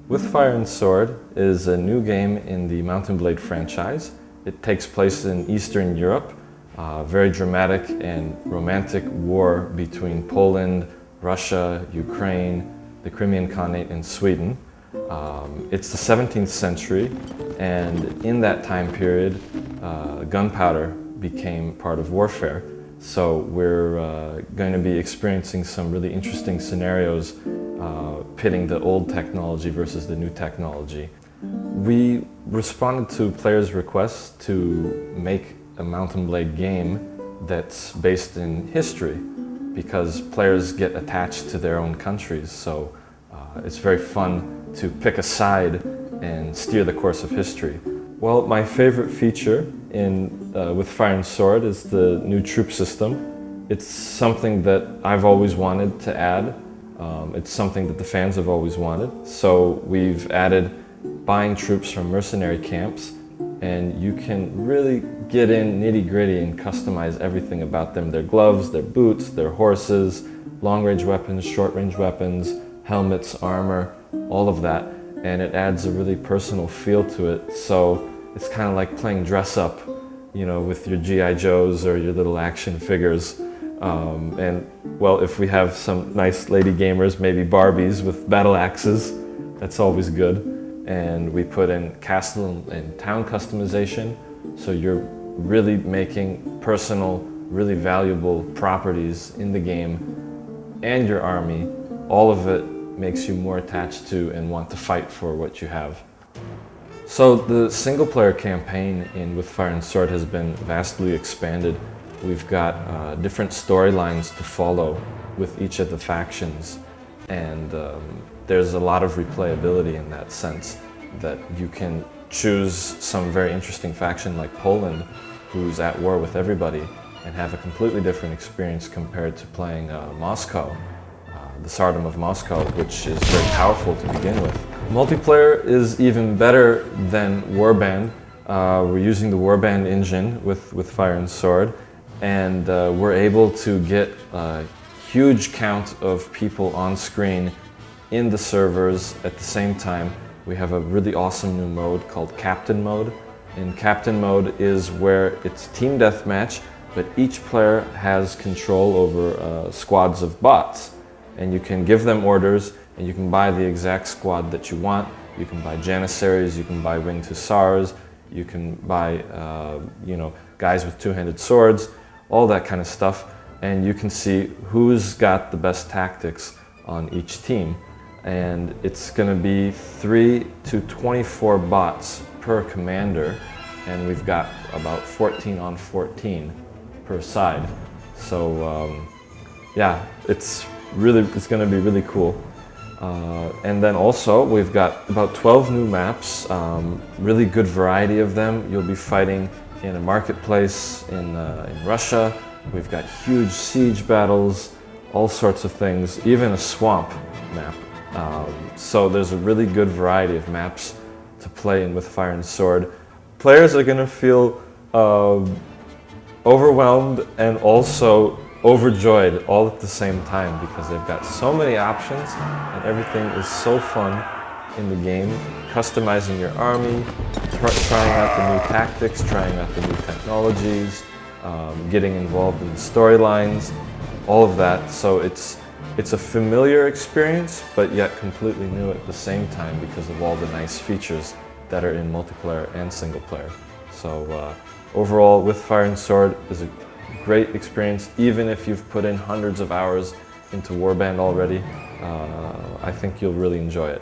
With Fire and Sword is a new game in the Mount & Blade franchise. It takes place in Eastern Europe, a very dramatic and romantic war between Poland, Russia, Ukraine, the Crimean Khanate, and Sweden. It's the 17th century, and in that time period, gunpowder became part of warfare. So we're going to be experiencing some really interesting scenarios pitting the old technology versus the new technology. We responded to players' requests to make a Mount & Blade game that's based in history, because players get attached to their own countries, so it's very fun to pick a side and steer the course of history. Well, my favorite feature with Fire and Sword is the new troop system. It's something that I've always wanted to add. It's something that the fans have always wanted. So we've added buying troops from mercenary camps, and you can really get in nitty-gritty and customize everything about them. Their gloves, their boots, their horses, long-range weapons, short-range weapons, helmets, armor, all of that. And it adds a really personal feel to it. So it's kind of like playing dress-up, you know, with your G.I. Joes or your little action figures. And well, if we have some nice lady gamers, maybe Barbies with battle axes, that's always good. And we put in castle and town customization, so you're really making personal, really valuable properties in the game, and your army. All of it makes you more attached to and want to fight for what you have. So the single-player campaign in With Fire and Sword has been vastly expanded. We've got different storylines to follow with each of the factions, and there's a lot of replayability in that sense, that you can choose some very interesting faction like Poland, who's at war with everybody, and have a completely different experience compared to playing Moscow, the Tsardom of Moscow, which is very powerful to begin with. Multiplayer is even better than Warband. We're using the Warband engine with Fire and Sword, and we're able to get a huge count of people on screen in the servers at the same time. We have a really awesome new mode called Captain Mode. And Captain Mode is where it's team deathmatch, but each player has control over squads of bots. And you can give them orders, and you can buy the exact squad that you want. You can buy Janissaries, you can buy Winged Hussars, you can buy you know, guys with two-handed swords, all that kind of stuff. And you can see who's got the best tactics on each team. And it's going to be 3 to 24 bots per commander, and we've got about 14 on 14 per side. So yeah, it's going to be really cool. And then also we've got about 12 new maps, really good variety of them. You'll be fighting in a marketplace in Russia. We've got huge siege battles, all sorts of things, even a swamp map. So there's a really good variety of maps to play in with Fire and Sword. Players are going to feel overwhelmed and also overjoyed all at the same time, because they've got so many options and everything is so fun in the game. Customizing your army, trying out the new tactics, trying out the new technologies, getting involved in the storylines, all of that. So it's a familiar experience, but yet completely new at the same time because of all the nice features that are in multiplayer and single player. So overall, With Fire and Sword is a great experience, even if you've put in hundreds of hours into Warband already. I think you'll really enjoy it.